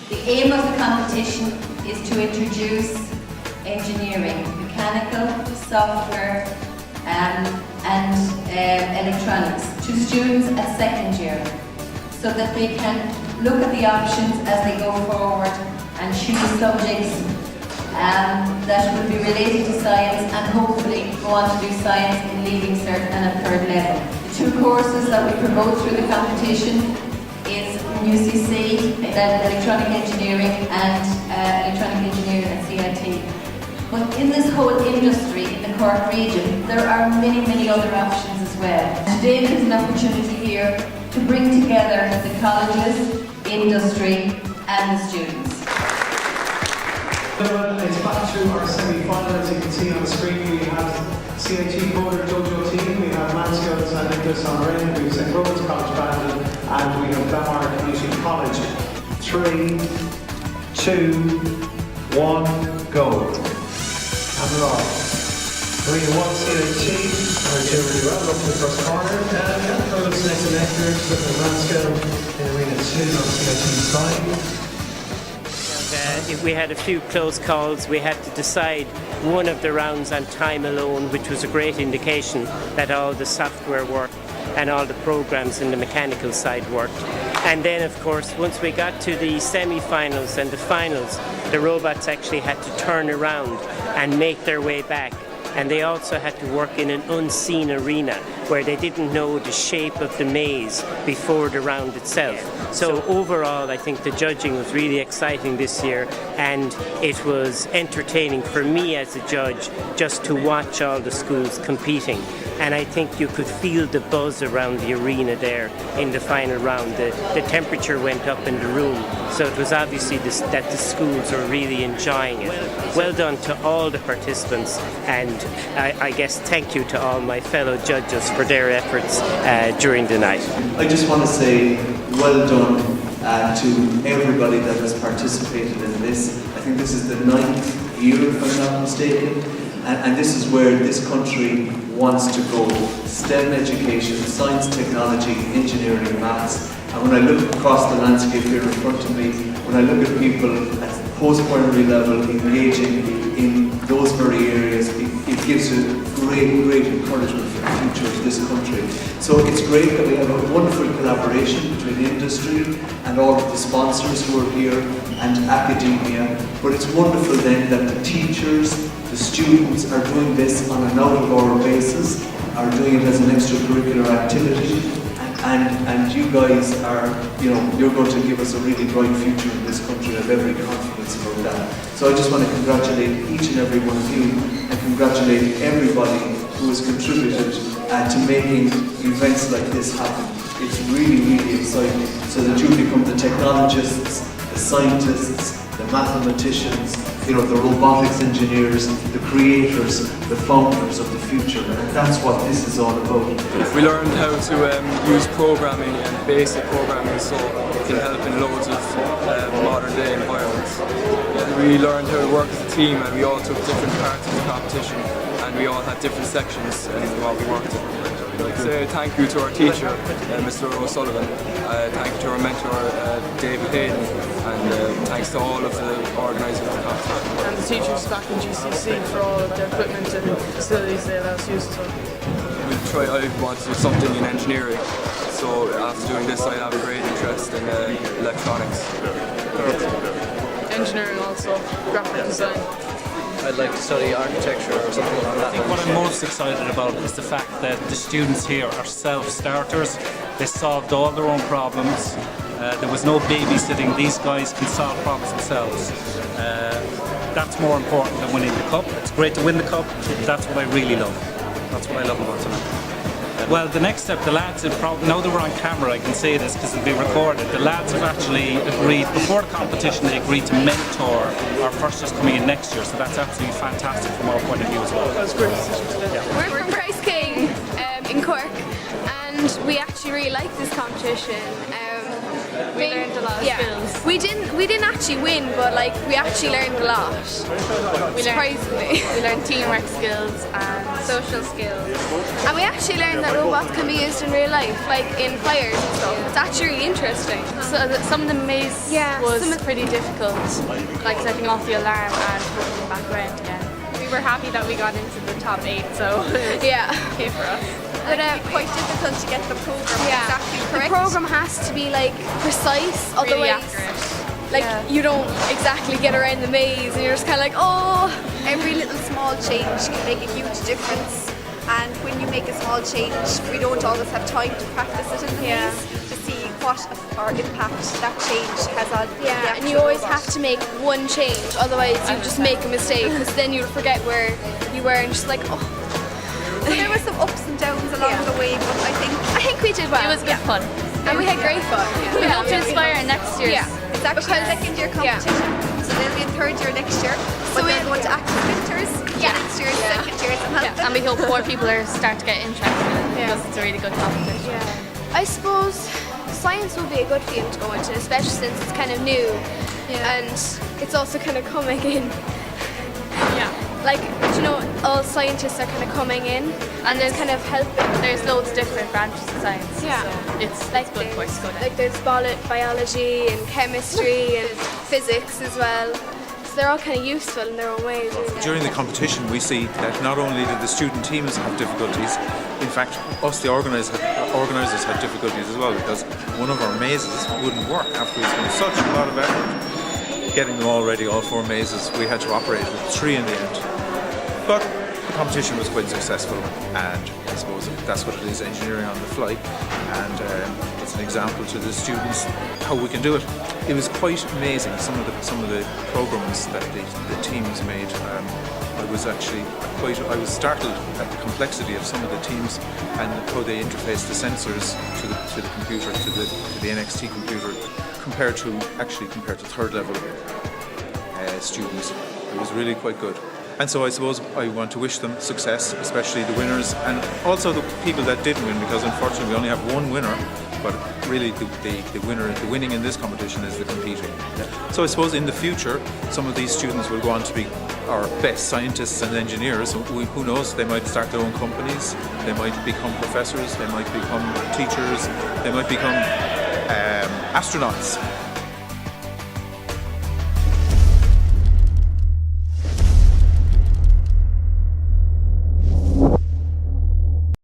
The aim of the competition is to introduce engineering, mechanical, software and electronics to students at second year, so that they can look at the options as they go forward and choose subjects that will be related to science, and hopefully go on to do science in Leaving Cert and at third level. The two courses that we promote through the competition is UCC, electronic engineering, and electronic engineering at CIT. But in this whole industry in the Cork region, there are many other options as well. Today there's an opportunity here to bring together the colleges, industry and the students. It's back to our semi-final. As you can see on the screen, we have CIT Motor Dojo team, we have Mansfield and Nicholas on our end, we have St. Rose College Bandon, and we have Belmar Community College. 3, 2, 1, go. And we're off. Green 1 CIT, and doing really well, up to the first corner. And it looks next to neck here, looking at Mansfield in arena 2 on CIT's side. If we had a few close calls, we had to decide one of the rounds on time alone, which was a great indication that all the software worked and all the programs in the mechanical side worked. And then, of course, once we got to the semi-finals and the finals, the robots actually had to turn around and make their way back. And they also had to work in an unseen arena where they didn't know the shape of the maze before the round itself. So overall, I think the judging was really exciting this year, and it was entertaining for me as a judge just to watch all the schools competing. And I think you could feel the buzz around the arena there in the final round. The temperature went up in the room, so it was obviously that the schools are really enjoying it. Well done to all the participants, and I guess thank you to all my fellow judges for their efforts during the night. I just want to say well done to everybody that has participated in this. I think this is the 9th year, if I'm not mistaken, and this is where this country wants to go. STEM education, science, technology, engineering, maths. And when I look across the landscape here in front of me, when I look at people at the post-primary level engaging in those very areas, it gives you great encouragement for the future of this country. So it's great that we have a wonderful collaboration between industry and all of the sponsors who are here and academia. But it's wonderful then that the teachers, the students are doing this on an out-of-hour basis, are doing it as an extracurricular activity, and you guys are, you're going to give us a really bright future in this country. I have every confidence about that. So I just want to congratulate each and every one of you, and congratulate everybody who has contributed to making events like this happen. It's really exciting, so that you become the technologists, the scientists, the mathematicians, the robotics engineers, the creators, the founders of the future, and that's what this is all about. We learned how to use programming and basic programming, so it can help in loads of modern day environments. We learned how to work as a team, and we all took different parts of the competition, and we all had different sections in what we worked in. I'd like to say thank you to our teacher, Mr. O'Sullivan, thank you to our mentor, David Hayden, and thanks to all of the organisers of the competition. And the teachers back in GCC for all of their equipment and facilities they allow us to use as well. I want to do something in engineering, so after doing this I have a great interest in electronics. Engineering also, graphic design. I'd like to study architecture or something like that. I think what I'm most excited about is the fact that the students here are self-starters. They solved all their own problems. There was no babysitting. These guys can solve problems themselves. That's more important than winning the cup. It's great to win the cup. That's what I really love. That's what I love about tonight. Well, the next step, the lads have now that we're on camera, I can say this because it'll be recorded. The lads have actually agreed, before the competition, they agreed to mentor our firsters coming in next year. So that's absolutely fantastic from our point of view as well. That's great decision today. Yeah. We're from Christ King in Cork, and we actually really like this competition. We learned a lot of skills. We didn't actually win, but we actually learned a lot. Surprisingly. We learned teamwork skills and social skills. And we actually learned that robots can be used in real life, like in fires and stuff. It's actually really interesting. So some of the maze was pretty difficult, like setting off the alarm and putting it back around again. We were happy that we got into the top 8, so Yeah. okay for us. But quite difficult to get the program exactly the correct. program has to be like precise, Really otherwise accurate. like you don't exactly get around the maze and you're just kind of like, oh. Every little small change can make a huge difference, and when you make a small change, we don't always have time to practice it in the maze to see what or impact that change has on the And actual you always robot. have to make one change, otherwise you just make a mistake because then you'll forget where you were and just like, oh. So there were some ups and downs along the way, but I think we did well. It was good fun. And we had great fun. We hope to inspire next year's. it's actually a second year competition, so they'll be in third year next year. But they're going to act as mentors next year, second years, and help them. And we hope more people are starting to get interested in it because it's a really good competition. I suppose science will be a good field to go into, especially since it's kind of new and it's also kind of coming in. Like, you know, all scientists are kind of coming in and there's kind of helping. There's loads of different branches of science. Yeah. So it's like good for us to go down. Like there's biology and chemistry and physics as well. So they're all kind of useful in their own ways. During the competition, we see that not only did the student teams have difficulties, in fact, us, the organisers, had difficulties as well, because one of our mazes wouldn't work after we spent such a lot of effort getting them all ready, all 4 mazes. We had to operate with 3 in the end. But the competition was quite successful, and I suppose that's what it is, engineering on the fly, and it's an example to the students how we can do it. It was quite amazing, some of the programs that the teams made. I was startled at the complexity of some of the teams and how they interface the sensors to the computer, to the NXT computer, compared to third level students. It was really quite good. And so I suppose I want to wish them success, especially the winners and also the people that didn't win, because unfortunately we only have one winner, but really the winning in this competition is the competing. So I suppose in the future some of these students will go on to be our best scientists and engineers. Who knows, they might start their own companies, they might become professors, they might become teachers, they might become astronauts.